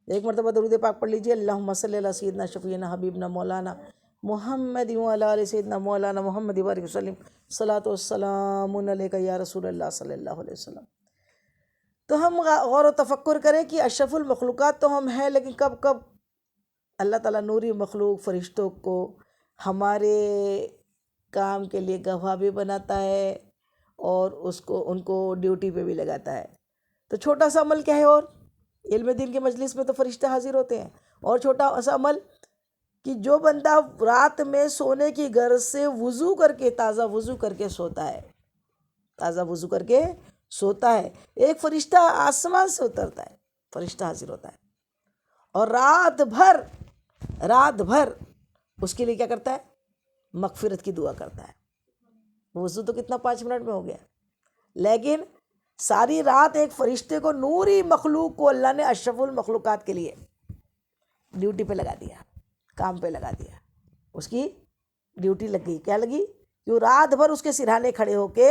ایک مرتبہ درود پاک پڑھ لیجیے، اللہم صلی علی سیدنا شفیعنا حبیبنا مولانا محمد وعلی آل سیدنا مولانا محمد وبارک وسلم، صلاۃ والسلام علیک یا رسول اللہ صلی اللہ علیہ وسلم۔ تو ہم غور و تفکر کریں کہ اشرف المخلوقات تو ہم ہیں، لیکن کب کب اللہ تعالیٰ نوری مخلوق فرشتوں کو ہمارے کام کے لیے گواہ بھی بناتا ہے اور ان کو ڈیوٹی پہ بھی لگاتا ہے۔ تو چھوٹا سا عمل کیا ہے، اور علم دین کے مجلس میں تو فرشتے حاضر ہوتے ہیں، اور چھوٹا سا عمل کہ جو بندہ رات میں سونے کی غرض سے وضو کر کے، تازہ وضو کر کے سوتا ہے، تازہ وضو کر کے سوتا ہے، ایک فرشتہ آسمان سے اترتا ہے، فرشتہ حاضر ہوتا ہے، اور رات بھر اس کے لیے کیا کرتا ہے، مغفرت کی دعا کرتا ہے۔ وضو تو کتنا 5 منٹ میں ہو گیا، لیکن ساری رات ایک فرشتے کو، نوری مخلوق کو اللہ نے اشرف المخلوقات کے لیے ڈیوٹی پہ لگا دیا، کام پہ لگا دیا، اس کی ڈیوٹی لگ گئی۔ کیا لگی؟ کہ رات بھر اس کے سرہانے کھڑے ہو کے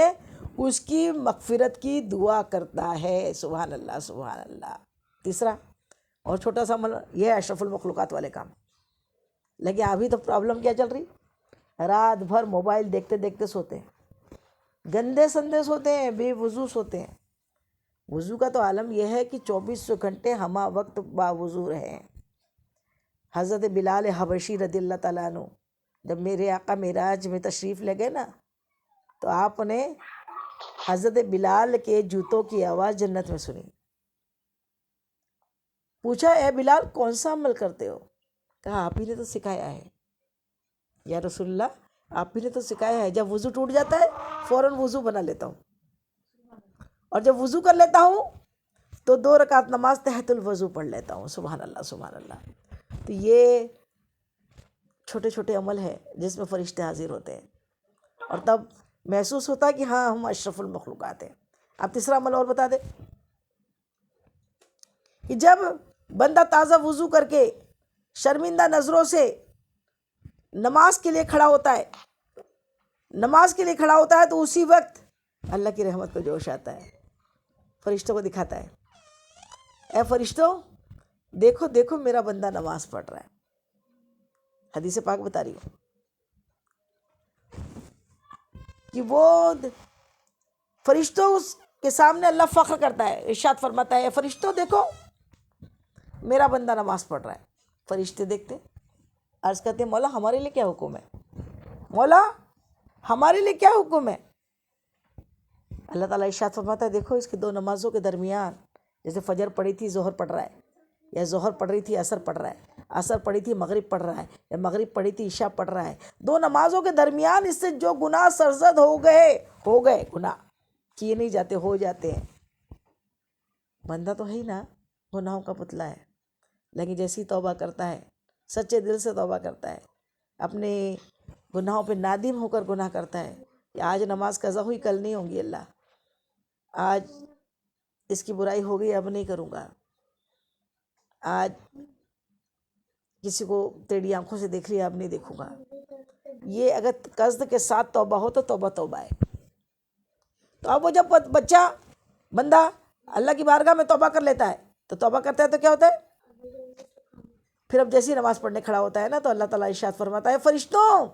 اس کی مغفرت کی دعا کرتا ہے۔ سبحان اللہ سبحان اللہ۔ تیسرا اور چھوٹا سا عمل یہ ہے اشرف المخلوقات والے کام، لیکن ابھی تو پرابلم کیا چل رہی، رات بھر موبائل دیکھتے دیکھتے سوتے ہیں، گندے سندے سوتے ہیں، بے وضو سوتے ہیں۔ وضو کا تو عالم یہ ہے کہ 24 گھنٹے ہمہ وقت باوضو رہیں۔ حضرت بلال حبشی رضی اللہ تعالیٰ عنہ جب میرے آقا معراج میں تشریف لے گئے نا، تو آپ نے حضرت بلال کے جوتوں کی آواز جنت میں سنی۔ پوچھا اے بلال کون سا عمل کرتے ہو؟ کہا آپ ہی نے تو سکھایا ہے یا رسول اللہ، آپ ہی نے تو سکھایا ہے، جب وضو ٹوٹ جاتا ہے فوراً وضو بنا لیتا ہوں، اور جب وضو کر لیتا ہوں تو 2 رکعت نماز تحت الوضو پڑھ لیتا ہوں۔ سبحان اللہ سبحان اللہ۔ تو یہ چھوٹے چھوٹے عمل ہیں جس میں فرشتے حاضر ہوتے ہیں، اور تب محسوس ہوتا ہے کہ ہاں ہم اشرف المخلوقات ہیں۔ اب تیسرا عمل اور بتا دیں کہ جب بندہ تازہ وضو کر کے شرمندہ نظروں سے نماز کے لیے کھڑا ہوتا ہے تو اسی وقت اللہ کی رحمت کو جوش آتا ہے، فرشتوں کو دکھاتا ہے، اے فرشتوں دیکھو دیکھو میرا بندہ نماز پڑھ رہا ہے۔ حدیث پاک بتا رہی ہوں کہ وہ فرشتوں کے سامنے اللہ فخر کرتا ہے، ارشاد فرماتا ہے اے فرشتوں دیکھو میرا بندہ نماز پڑھ رہا ہے۔ فرشتے دیکھتے، عرض کرتے مولا ہمارے لیے کیا حکم ہے، مولا ہمارے لیے کیا حکم ہے؟ اللہ تعالیٰ ارشاد فرماتا ہے دیکھو اس کی 2 نمازوں کے درمیان، جیسے فجر پڑھی تھی ظہر پڑھ رہا ہے، یا ظہر پڑھ رہی تھی عصر پڑھ رہا ہے، عصر پڑھی تھی مغرب پڑھ رہا ہے، یا مغرب پڑھی تھی عشاء پڑھ رہا ہے، 2 نمازوں کے درمیان اس سے جو گناہ سرزد ہو گئے، گناہ کیے نہیں جاتے، ہو جاتے ہیں۔ بندہ تو ہے ہی نا، گناہوں کا پتلا ہے، لیکن جیسی توبہ کرتا ہے، سچے دل سے توبہ کرتا ہے، اپنے گناہوں پہ نادم ہو کر گناہ کرتا ہے کہ آج نماز قضا ہوئی کل نہیں ہوں گی، اللہ آج اس کی برائی ہو گئی اب نہیں کروں گا، آج کسی کو ٹیڑھی آنکھوں سے دیکھ لیا اب نہیں دیکھوں گا، یہ اگر قصد کے ساتھ توبہ ہو تو توبہ ہے۔ تو اب وہ جب بندہ اللہ کی بارگاہ میں توبہ کر لیتا ہے، تو توبہ کرتا ہے تو کیا ہوتا ہے، پھر اب جیسی نماز پڑھنے کھڑا ہوتا ہے نا تو اللہ تعالیٰ ارشاد فرماتا ہے فرشتوں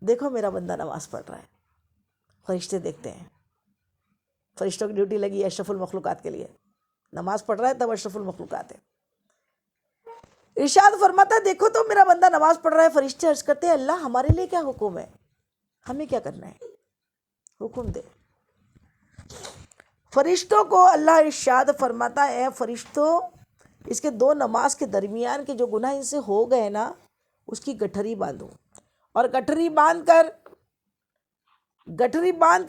دیکھو میرا بندہ نماز پڑھ رہا ہے۔ فرشتے دیکھتے ہیں، فرشتوں کی ڈیوٹی لگی ہے اشرف المخلوقات کے لیے، نماز پڑھ رہا ہے تب اشرف المخلوقات ہے۔ ارشاد فرماتا ہے دیکھو تو میرا بندہ نماز پڑھ رہا ہے۔ فرشتے عرض کرتے ہیں اللہ ہمارے لیے کیا حکم ہے، ہمیں کیا کرنا ہے، حکم دے۔ فرشتوں کو اللہ ارشاد فرماتا ہے اے فرشتوں اس کے 2 نماز کے درمیان کے جو گناہ ان سے ہو گئے نا اس کی گٹھری باندھو، اور گٹھری باندھ کر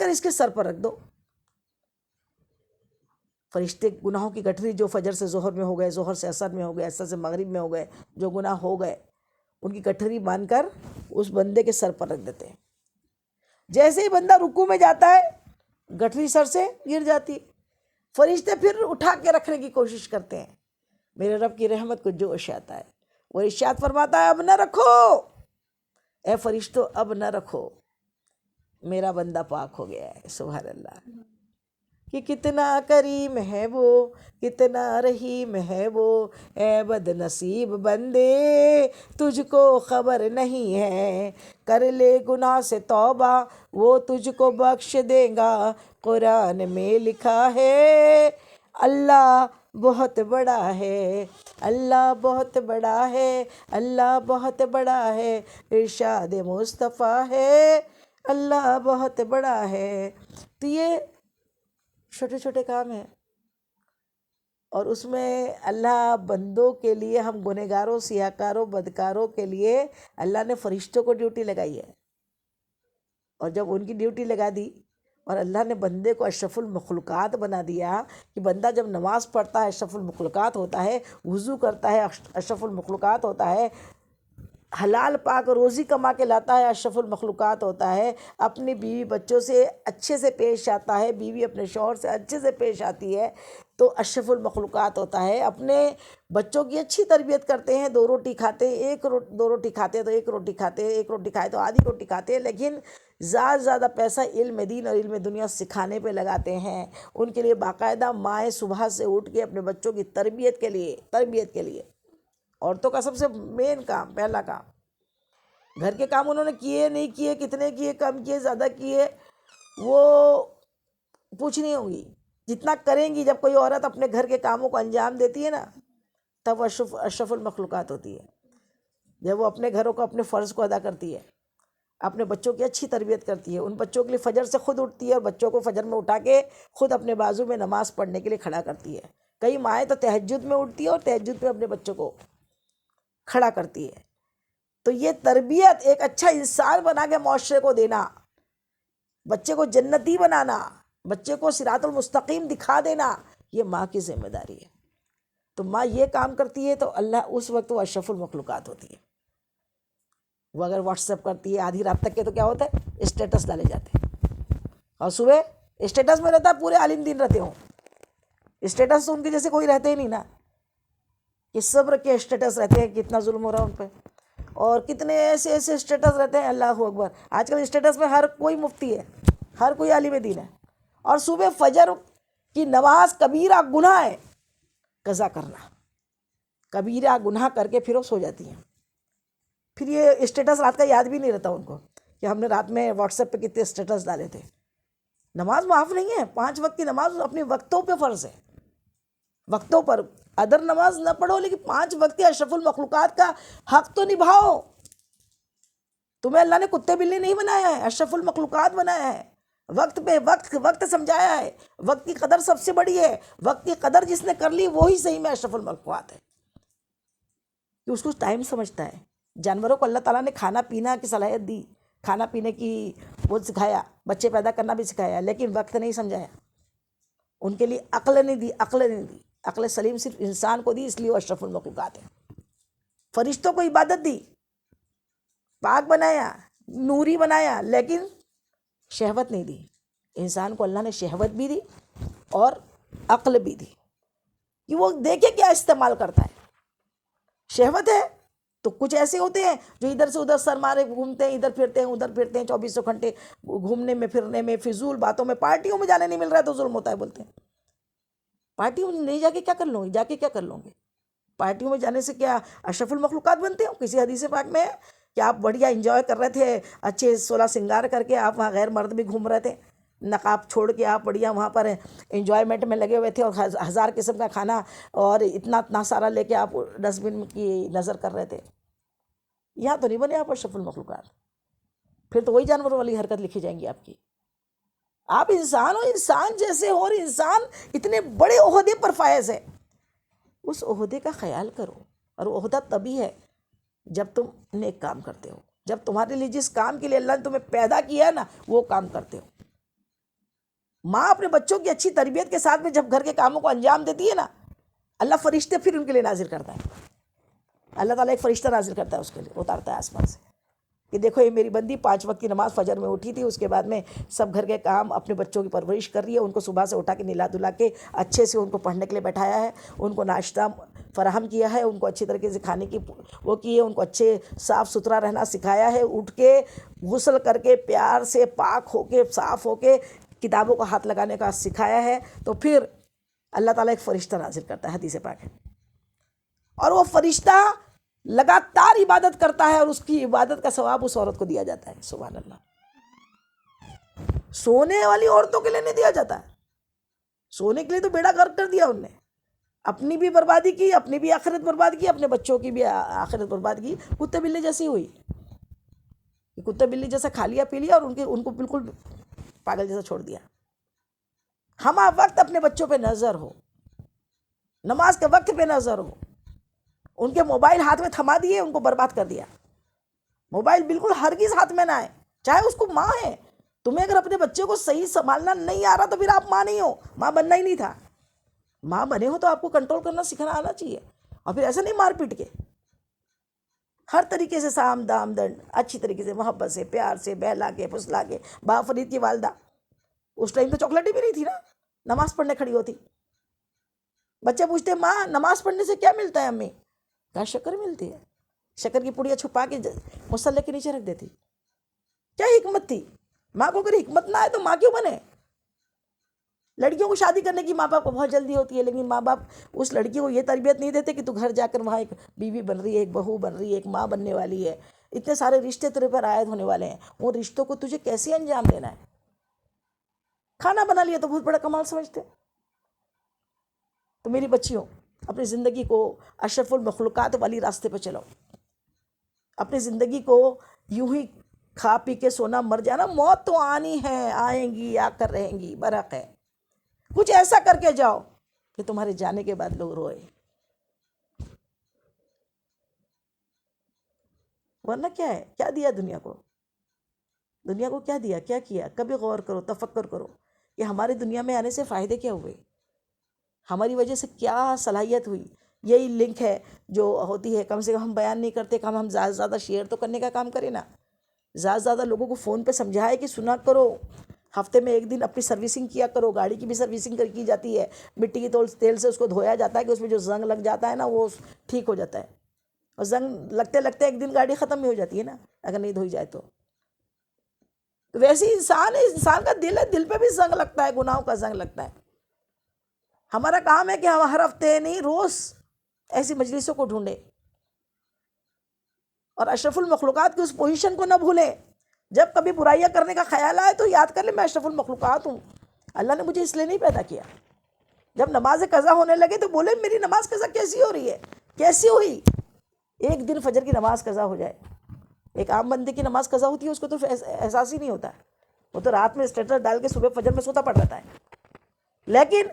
اس کے سر پر رکھ دو۔ فرشتے گناہوں کی گٹھری جو فجر سے ظہر میں ہو گئے، ظہر سے عصر میں ہو گئے، عصر سے مغرب میں ہو گئے، جو گناہ ہو گئے ان کی گٹھری باندھ کر اس بندے کے سر پر رکھ دیتے ہیں۔ جیسے ہی بندہ رکوع میں جاتا ہے گٹھری سر سے گر جاتی، فرشتے پھر اٹھا کے رکھنے کی کوشش کرتے ہیں، میرے رب کی رحمت کو جوش آتا ہے، وہ ارشاد فرماتا ہے اب نہ رکھو، اے فرشتوں اب نہ رکھو، میرا بندہ پاک ہو گیا ہے۔ سبحان اللہ۔ کہ کتنا کریم ہے وہ، کتنا رحیم ہے وہ، اے بد نصیب بندے تجھ کو خبر نہیں ہے، کر لے گناہ سے توبہ وہ تجھ کو بخش دے گا، قرآن میں لکھا ہے اللہ بہت بڑا ہے، اللہ بہت بڑا ہے، اللہ بہت بڑا ہے، ارشاد مصطفیٰ ہے اللہ بہت بڑا ہے۔ تو یہ چھوٹے چھوٹے کام ہیں، اور اس میں اللہ بندوں کے لیے، ہم گنہگاروں، سیاہکاروں، بدکاروں کے لیے اللہ نے فرشتوں کو ڈیوٹی لگائی ہے، اور جب ان کی ڈیوٹی لگا دی اور اللہ نے بندے کو اشرف المخلوقات بنا دیا کہ بندہ جب نماز پڑھتا ہے اشرف المخلوقات ہوتا ہے، وضو کرتا ہے اشرف المخلوقات ہوتا ہے، حلال پاک روزی کما کے لاتا ہے اشرف المخلوقات ہوتا ہے، اپنی بیوی بچوں سے اچھے سے پیش آتا ہے، بیوی اپنے شوہر سے اچھے سے پیش آتی ہے تو اشرف المخلوقات ہوتا ہے، اپنے بچوں کی اچھی تربیت کرتے ہیں، دو روٹی کھاتے ہیں، دو روٹی کھاتے ہیں تو ایک روٹی کھاتے ہیں، ایک روٹی کھائے تو آدھی روٹی کھاتے ہیں، لیکن زیادہ پیسہ علم دین اور علم دنیا سکھانے پہ لگاتے ہیں۔ ان کے لیے باقاعدہ مائیں صبح سے اٹھ کے اپنے بچوں کی تربیت کے لیے عورتوں کا سب سے مین کام، پہلا کام، گھر کے کام انہوں نے کیے نہیں کیے، کتنے کیے، کم کیے، زیادہ کیے، وہ پوچھنی ہوگی۔ جتنا کریں گی، جب کوئی عورت اپنے گھر کے کاموں کو انجام دیتی ہے نا، تب اشرف المخلوقات ہوتی ہے، جب وہ اپنے گھروں کو، اپنے فرض کو ادا کرتی ہے، اپنے بچوں کی اچھی تربیت کرتی ہے، ان بچوں کے لیے فجر سے خود اٹھتی ہے اور بچوں کو فجر میں اٹھا کے خود اپنے بازو میں نماز پڑھنے کے لیے کھڑا کرتی ہے۔ کئی مائیں تو تہجد میں اٹھتی ہے اور تہجد میں اپنے بچوں کو کھڑا کرتی ہے۔ تو یہ تربیت، ایک اچھا انسان بنا کے معاشرے کو دینا، بچے کو جنتی بنانا، بچے کو صراط المستقیم دکھا دینا، یہ ماں کی ذمہ داری ہے۔ تو ماں یہ کام کرتی ہے تو اللہ اس وقت وہ اشرف المخلوقات ہوتی ہے۔ وہ اگر واٹس ایپ کرتی ہے آدھی رات تک کے تو کیا ہوتا ہے، اسٹیٹس ڈالے جاتے ہیں، اور صبح اسٹیٹس میں رہتا ہے پورے عالم دین رہتے ہوں، اسٹیٹس تو ان کے جیسے کوئی رہتے ہی نہیں نا، کہ صبر کے اسٹیٹس رہتے ہیں، کتنا ظلم ہو رہا ہے ان پہ، اور کتنے ایسے اسٹیٹس رہتے ہیں، اللہ اکبر۔ آج کل اسٹیٹس میں ہر کوئی مفتی ہے، ہر کوئی عالم دین ہے، اور صبح فجر کی نماز کبیرہ گناہ ہے قضا کرنا، کبیرہ گناہ کر کے پھر وہ سو جاتی ہیں، پھر یہ اسٹیٹس رات کا یاد بھی نہیں رہتا ان کو کہ ہم نے رات میں واٹس ایپ پہ کتنے اسٹیٹس ڈالے تھے۔ نماز معاف نہیں ہے، 5 وقت کی نماز اپنے وقتوں پہ فرض ہے، وقتوں پر ادر نماز نہ پڑھو، لیکن 5 وقت اشرف المخلوقات کا حق تو نبھاؤ۔ تمہیں اللہ نے کتے بلی نہیں بنایا ہے، اشرف المخلوقات بنایا ہے، وقت پہ وقت سمجھایا ہے، وقت کی قدر سب سے بڑی ہے، وقت کی قدر جس نے کر لی وہی صحیح میں اشرف المخلوقات ہے، کہ اس کو ٹائم سمجھتا ہے۔ جانوروں کو اللہ تعالیٰ نے کھانا پینا کی صلاحیت دی، کھانا پینے کی وہ سکھایا، بچے پیدا کرنا بھی سکھایا، لیکن وقت نہیں سمجھایا، ان کے لیے عقل نہیں دی، عقل سلیم صرف انسان کو دی، اس لیے وہ اشرف المخلوقات ہے۔ فرشتوں کو عبادت دی، پاک بنایا، نوری بنایا، لیکن شہوت نہیں دی۔ انسان کو اللہ نے شہوت بھی دی اور عقل بھی دی کہ وہ دیکھے کیا استعمال کرتا ہے۔ شہوت ہے تو کچھ ایسے ہوتے ہیں جو ادھر سے ادھر سر مارے گھومتے ہیں، ادھر پھرتے ہیں 24 گھنٹے گھومنے میں، پھرنے میں، فضول باتوں میں، پارٹیوں میں جانے نہیں مل رہا ہے تو ظلم ہوتا ہے بولتے ہیں۔ پارٹیوں میں نہیں جا کے کیا کر لوں گے، جا کے کیا کر لوں گے؟ پارٹیوں میں جانے سے کیا اشرف المخلوقات بنتے ہو؟ کسی حدیث پاک میں ہے کہ آپ بڑھیا انجوائے کر رہے تھے، اچھے 16 سنگار کر کے آپ وہاں غیر مرد بھی گھوم رہے تھے، نقاب چھوڑ کے آپ بڑھیا وہاں پر انجوائمنٹ میں لگے ہوئے تھے، اور 1000 قسم کا کھانا اور اتنا سارا لے کے آپ ڈسٹ بن کی نظر کر رہے تھے۔ یہاں تو نہیں بنے آپ اشرف المخلوقات، پھر تو وہی جانوروں والی حرکت لکھی جائیں گی آپ کی۔ آپ انسان ہو، انسان جیسے ہو، اور انسان اتنے بڑے عہدے پر فائز ہے، اس عہدے کا خیال کرو، اور عہدہ تبھی ہے جب تم نیک کام کرتے ہو، جب تمہارے لیے جس کام کے لیے اللہ نے تمہیں پیدا کیا ہے نا وہ کام کرتے ہو۔ ماں اپنے بچوں کی اچھی تربیت کے ساتھ میں جب گھر کے کاموں کو انجام دیتی ہے نا، اللہ فرشتے پھر ان کے لیے نازل کرتا ہے، اللہ تعالیٰ ایک فرشتہ نازل کرتا ہے اس کے لیے، اتارتا ہے آسمان سے کہ دیکھو یہ میری بندی 5 وقت کی نماز فجر میں اٹھی تھی، اس کے بعد میں سب گھر کے کام، اپنے بچوں کی پرورش کر رہی ہے، ان کو صبح سے اٹھا کے نلا دھلا کے اچھے سے ان کو پڑھنے کے لیے بیٹھایا ہے، ان کو ناشتہ فراہم کیا ہے، ان کو اچھی طریقے سے کھانے کی وہ کی ہے، ان کو اچھے صاف ستھرا رہنا سکھایا ہے، اٹھ کے غسل کر کے پیار سے پاک ہو کے صاف ہو کے کتابوں کا ہاتھ لگانے کا سکھایا ہے، تو پھر اللہ تعالیٰ ایک فرشتہ نازل کرتا ہے، حدیث پاک ہے، اور وہ فرشتہ لگاتار عبادت کرتا ہے اور اس کی عبادت کا ثواب اس عورت کو دیا جاتا ہے. سبحان اللہ. سونے والی عورتوں کے لیے نہیں دیا جاتا ہے. سونے کے لیے تو بیڑا غرق کر دیا ان نے، اپنی بھی بربادی کی، اپنی بھی آخرت برباد کی، اپنے بچوں کی بھی آخرت برباد کی. کتے بلے جیسی ہوئی، کتے بلی جیسا کھا لیا پی لیا اور ان کو بالکل پاگل جیسا چھوڑ دیا. ہم وقت اپنے بچوں پہ نظر ہو، نماز کے وقت پہ نظر ہو. ان کے موبائل ہاتھ میں تھما دیے، ان کو برباد کر دیا. موبائل بالکل ہرگز ہاتھ میں نہ آئے، چاہے اس کو ماں ہے. تمہیں اگر اپنے بچے کو صحیح سنبھالنا نہیں آ رہا تو پھر آپ ماں نہیں ہو، ماں بننا ہی نہیں تھا. ماں بنے ہو تو آپ کو کنٹرول کرنا سیکھنا آنا چاہیے، اور پھر ایسا نہیں مار پیٹ کے، ہر طریقے سے سام دام دنڈ، اچھی طریقے سے، محبت سے، پیار سے، بہلا کے پھسلا کے. با فرید کی والدہ اس ٹائم تو چاکلیٹیں بھی نہیں تھی نا، نماز پڑھنے کھڑی ہوتی. بچے پوچھتے ماں نماز پڑھنے سے کیا ملتا ہے امی؟ کہا شکر ملتی ہے. شکر کی پڑیاں چھپا کے مصلی کے نیچے رکھ دیتی. کیا حکمت تھی. ماں کو اگر حکمت نہ آئے تو ماں کیوں بنے؟ لڑکیوں کو شادی کرنے کی ماں باپ کو بہت جلدی ہوتی ہے، لیکن ماں باپ اس لڑکی کو یہ تربیت نہیں دیتے کہ تو گھر جا کر وہاں ایک بیوی بن رہی ہے، ایک بہو بن رہی ہے، ایک ماں بننے والی ہے. اتنے سارے رشتے تیرے پر عائد ہونے والے ہیں، وہ رشتوں کو تجھے کیسے انجام دینا ہے. کھانا بنا لیا تو بہت بڑا کمال سمجھتے. تو میری بچیوں، اپنی زندگی کو اشرف المخلوقات والی راستے پہ چلاؤ. اپنی زندگی کو یوں ہی کھا پی کے سونا مر جانا، موت تو آنی ہے، آئیں گی، آ کر رہیں گی، برحق ہے. کچھ ایسا کر کے جاؤ کہ تمہارے جانے کے بعد لوگ روئے. ورنہ کیا ہے؟ کیا دیا دنیا کو؟ دنیا کو کیا دیا، کیا کیا؟ کبھی غور کرو، تفکر کرو کہ ہمارے دنیا میں آنے سے فائدے کیا ہوئے، ہماری وجہ سے کیا صلاحیت ہوئی. یہی لنک ہے جو ہوتی ہے، کم سے کم ہم بیان نہیں کرتے، کم ہم زیادہ سے زیادہ شیئر تو کرنے کا کام کریں نا. زیادہ سے زیادہ لوگوں کو فون پہ سمجھائے کہ سنا کرو. ہفتے میں ایک دن اپنی سروسنگ کیا کرو. گاڑی کی بھی سروسنگ کی جاتی ہے، مٹی کی تیل سے اس کو دھویا جاتا ہے کہ اس میں جو زنگ لگ جاتا ہے نا وہ ٹھیک ہو جاتا ہے. اور زنگ لگتے لگتے ایک دن گاڑی ختم ہی ہو جاتی ہے نا اگر نہیں دھوئی جائے تو. ویسے انسان ہے، انسان کا دل ہے، دل پہ بھی زنگ لگتا ہے، گناہوں کا زنگ لگتا ہے. ہمارا کام ہے کہ ہم ہر ہفتے نہیں، روز ایسی مجلسوں کو ڈھونڈیں اور اشرف المخلوقات کی اس پوزیشن کو نہ بھولیں. جب کبھی برائیاں کرنے کا خیال آئے تو یاد کر لیں میں اشرف المخلوقات ہوں، اللہ نے مجھے اس لیے نہیں پیدا کیا. جب نماز قضا ہونے لگے تو بولے میری نماز قضا کیسی ہو رہی ہے، کیسی ہوئی. ایک دن فجر کی نماز قضا ہو جائے، ایک عام بندے کی نماز قضا ہوتی ہے، اس کو تو احساس ہی نہیں ہوتا ہے، وہ تو رات میں اسٹیٹس ڈال کے صبح فجر میں سوتا پڑ رہتا ہے. لیکن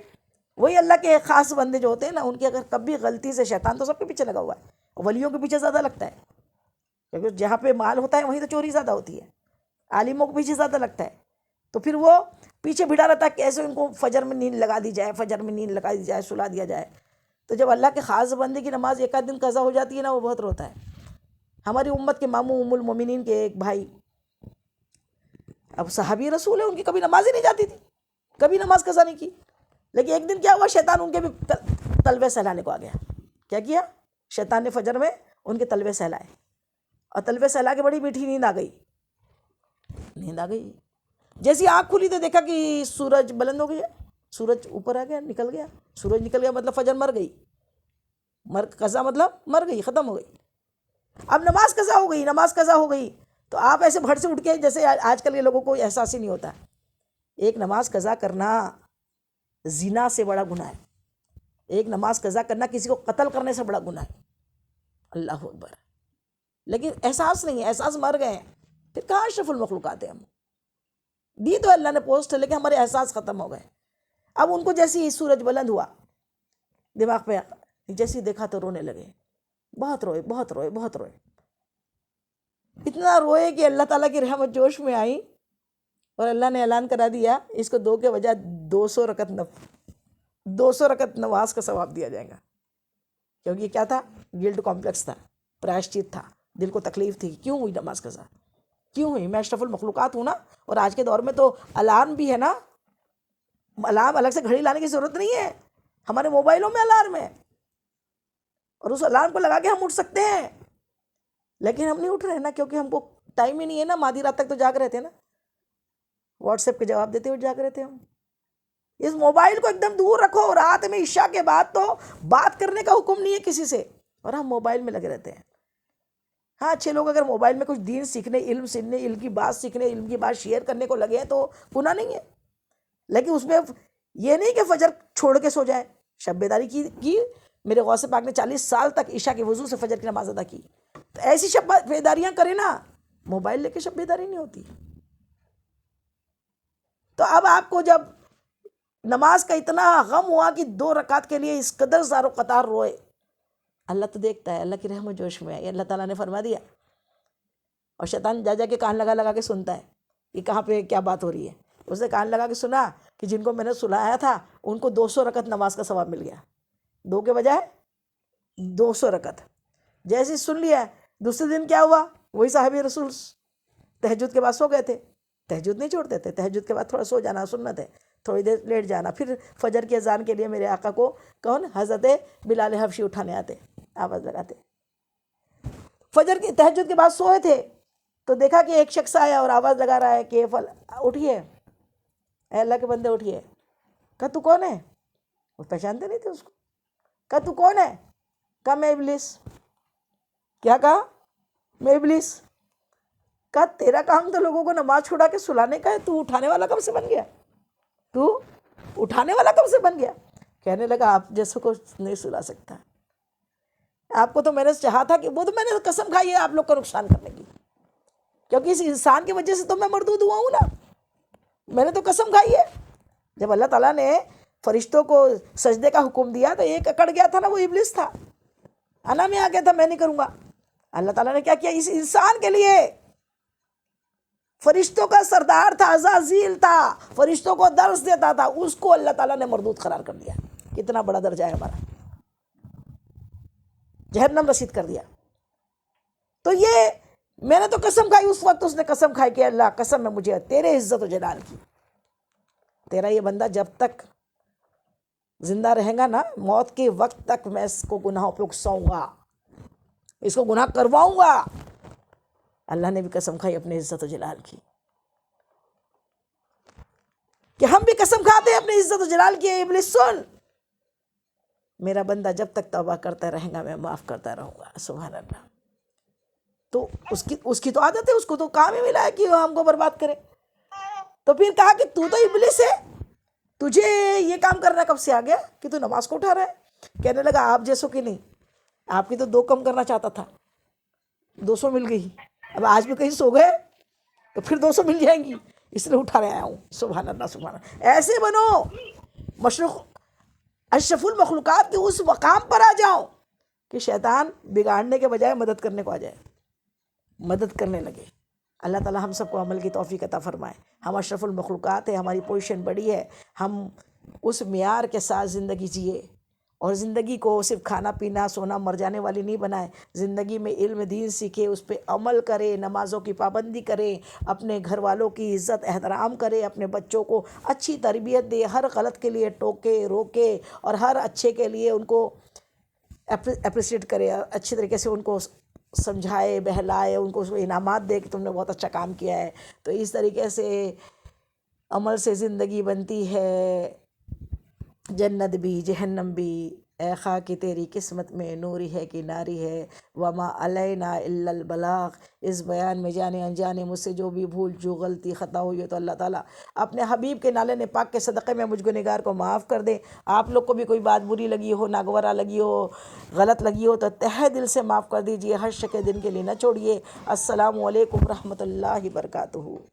وہی اللہ کے خاص بندے جو ہوتے ہیں نا، ان کی اگر کبھی غلطی سے، شیطان تو سب کے پیچھے لگا ہوا ہے، ولیوں کے پیچھے زیادہ لگتا ہے، کیونکہ جہاں پہ مال ہوتا ہے وہیں تو چوری زیادہ ہوتی ہے. عالموں کے پیچھے زیادہ لگتا ہے، تو پھر وہ پیچھے بھڑا رہتا ہے کیسے ان کو فجر میں نیند لگا دی جائے، فجر میں نیند لگا دی جائے، سلا دیا جائے. تو جب اللہ کے خاص بندے کی نماز ایک آدھ دن قضا ہو جاتی ہے نا، وہ بہت روتا ہے. ہماری امت کے ماموں ام المومنین کے ایک بھائی، اب صحابی رسول ہے، ان کی کبھی نماز ہی نہیں جاتی تھی، کبھی نماز قضا نہیں کی. لیکن ایک دن کیا ہوا، شیطان ان کے بھی تلوے سہلانے کو آ گیا. کیا کیا؟ شیطان نے فجر میں ان کے تلوے سہلائے، اور تلوے سہلا کے بڑی میٹھی نیند آ گئی. نیند آ گئی، جیسی آنکھ کھلی تو دیکھا کہ سورج بلند ہو گیا، سورج اوپر آ گیا، نکل گیا. سورج نکل گیا مطلب فجر مر گئی، قضا مطلب مر گئی، ختم ہو گئی. اب نماز قضا ہو گئی، نماز قضا ہو گئی تو آپ ایسے بھٹ سے اٹھ کے، جیسے آج کل کے لوگوں کو احساس ہی نہیں ہوتا. ایک نماز قضا کرنا زنا سے بڑا گناہ ہے. ایک نماز قضا کرنا کسی کو قتل کرنے سے بڑا گناہ ہے. اللہ اکبر. لیکن احساس نہیں ہے، احساس مر گئے ہیں، پھر کہاں اشرف المخلوقات ہیں ہم. دی تو اللہ نے پوسٹ، لیکن ہمارے احساس ختم ہو گئے. اب ان کو جیسی سورج بلند ہوا دماغ پہ، جیسی دیکھا تو رونے لگے، بہت روئے، بہت روئے، بہت روئے. اتنا روئے کہ اللہ تعالیٰ کی رحمت جوش میں آئی اور اللہ نے اعلان کرا دیا اس کو 2 کے بجائے 200 رکعت نماز کا ثواب دیا جائے گا. کیونکہ یہ کیا تھا؟ گلٹ کمپلیکس تھا، پراشچت تھا، دل کو تکلیف تھی. کیوں ہوئی نماز قضا؟ کیوں ہوئی؟ میں اشرف المخلوقات ہوں نا. اور آج کے دور میں تو الارم بھی ہے نا، الارم الگ سے گھڑی لانے کی ضرورت نہیں ہے، ہمارے موبائلوں میں الارم ہے، اور اس الارم کو لگا کے ہم اٹھ سکتے ہیں. لیکن ہم نہیں اٹھ رہے نا، کیونکہ ہم کو ٹائم ہی نہیں ہے نا. مادی رات تک تو جاگ رہے تھے نا. واٹس ایپ کے جواب دیتے ہوئے جاگ رہے تھے ہم. اس موبائل کو ایک دم دور رکھو. رات میں عشاء کے بعد تو بات کرنے کا حکم نہیں ہے کسی سے، اور ہم موبائل میں لگے رہتے ہیں. ہاں اچھے لوگ اگر موبائل میں کچھ دین سیکھنے، علم سیکھنے، علم کی بات سیکھنے، علم کی بات شیئر کرنے کو لگے ہیں تو گناہ نہیں ہے، لیکن اس میں یہ نہیں کہ فجر چھوڑ کے سو جائیں. شب بیداری کی میرے غوث پاک نے 40 سال تک عشاء کے وضو سے فجر کی نماز ادا کی. تو ایسی شب بیداریاں کریں نا، موبائل لے کے شب بیداری نہیں ہوتی. تو اب آپ کو جب نماز کا اتنا غم ہوا کہ 2 رکعت کے لیے اس قدر زار و قطار روئے، اللہ تو دیکھتا ہے، اللہ کی رحم و جوش میں ہے. یہ اللہ تعالیٰ نے فرما دیا، اور شیطان جا کے کان لگا کے سنتا ہے کہ کہاں پہ کیا بات ہو رہی ہے. اس نے کان لگا کے سنا کہ جن کو میں نے سلایا تھا ان کو 200 رکعت نماز کا ثواب مل گیا، 2 کے بجائے 200 رکعت. جیسے سن لیا، دوسرے دن کیا ہوا، وہی صحابی رسول تہجد کے بعد سو گئے تھے. تہجد نہیں چھوڑتے تھے، تہجد کے بعد تھوڑا سو جانا سنت ہے، تھوڑی دیر لیٹ جانا. پھر فجر کی اذان کے لیے میرے آقا کو کون، حضرت بلال حبشی اٹھانے آتے، آواز لگاتے. فجر کی تہجد کے بعد سوئے تھے تو دیکھا کہ ایک شخص آیا اور آواز لگا رہا ہے کہ اٹھیے، اے اللہ کے بندے اٹھیے. کہا تو کون ہے؟ وہ پہچانتے نہیں تھے اس کو. کہا تو کون ہے؟ کہا میں ابلیس. کیا کہا؟ میں ابلیس. کہا تیرا کام تو لوگوں کو نماز چھڑا کے سلانے کا ہے، تو اٹھانے والا کب سے بن گیا؟ تو اٹھانے والا کب سے بن گیا؟ کہنے لگا آپ جیسے کو نہیں سلا سکتا. آپ کو تو میں نے چاہا تھا کہ وہ تو میں نے قسم کھائی ہے آپ لوگ کا نقصان کرنے کی، کیونکہ اس انسان کی وجہ سے تو میں مردود ہوا ہوں نا. میں نے تو قسم کھائی ہے. جب اللہ تعالیٰ نے فرشتوں کو سجدے کا حکم دیا تو ایک اکڑ گیا تھا نا، وہ ابلیس تھا، انا میں آ گیا تھا میں نہیں کروں گا. اللہ تعالیٰ نے کیا کیا اس انسان کے لیے؟ فرشتوں کا سردار تھا، عزازیل تھا، فرشتوں کو درس دیتا تھا، اس کو اللہ تعالیٰ نے مردود قرار کر دیا. کتنا بڑا درجہ ہے ہمارا، جہنم رسید کر دیا. تو یہ میں نے تو قسم کھائی، اس وقت اس نے قسم کھائی کہ اللہ قسم ہے مجھے تیرے عزت و جلال کی، تیرا یہ بندہ جب تک زندہ رہے گا نا، موت کے وقت تک میں اس کو گناہوں پہ اکساؤں گا، اس کو گناہ کرواؤں گا. اللہ نے بھی قسم کھائی اپنے عزت و جلال کی، کہ ہم بھی قسم کھاتے ہیں اپنے عزت و جلال کی. ابلیس سن، میرا بندہ جب تک توبہ کرتا رہے گا میں معاف کرتا رہوں گا. سبحان اللہ. تو اس کی تو عادت ہے، اس کو تو کام ہی ملا ہے کہ وہ ہم کو برباد کرے. تو پھر کہا کہ تو ابلیس ہے، تجھے یہ کام کرنا کب سے آ گیا کہ تو نماز کو اٹھا رہا ہے؟ کہنے لگا آپ جیسوں کی نہیں، آپ کی تو 2 کم کرنا چاہتا تھا، 200 مل گئی. اب آج بھی کہیں سو گئے تو پھر 200 مل جائیں گی، اس لیے اٹھا رہے آیا ہوں. سبحان اللہ سبحان اللہ. ایسے بنو اشرف المخلوقات کے اس مقام پر آ جاؤ کہ شیطان بگاڑنے کے بجائے مدد کرنے کو آ جائے، مدد کرنے لگے. اللہ تعالیٰ ہم سب کو عمل کی توفیق عطا فرمائے. ہم اشرف المخلوقات ہیں، ہماری پوزیشن بڑی ہے، ہم اس معیار کے ساتھ زندگی جیے، اور زندگی کو صرف کھانا پینا سونا مر جانے والی نہیں بنائے. زندگی میں علم دین سیکھے، اس پہ عمل کرے، نمازوں کی پابندی کرے، اپنے گھر والوں کی عزت احترام کرے، اپنے بچوں کو اچھی تربیت دے، ہر غلط کے لیے ٹوکے روکے، اور ہر اچھے کے لیے ان کو اپریشیٹ کرے، اچھی طریقے سے ان کو سمجھائے بہلائے، ان کو انعامات دے کہ تم نے بہت اچھا کام کیا ہے. تو اس طریقے سے عمل سے زندگی بنتی ہے، جنت بھی جہنم بھی. اے خاکی تیری قسمت میں نوری ہے کہ ناری ہے، وما علینا الا البلاغ. اس بیان میں جانے انجانے مجھ سے جو بھی بھول جو غلطی خطا ہوئی ہے تو اللہ تعالیٰ اپنے حبیب کے نالے پاک کے صدقے میں مجھ گنہگار کو معاف کر دے. آپ لوگ کو بھی کوئی بات بری لگی ہو، ناگوارہ لگی ہو، غلط لگی ہو تو تہہ دل سے معاف کر دیجئے، ہر شک دن کے لیے نہ چھوڑیے. السلام علیکم ورحمۃ اللہ وبرکاتہ.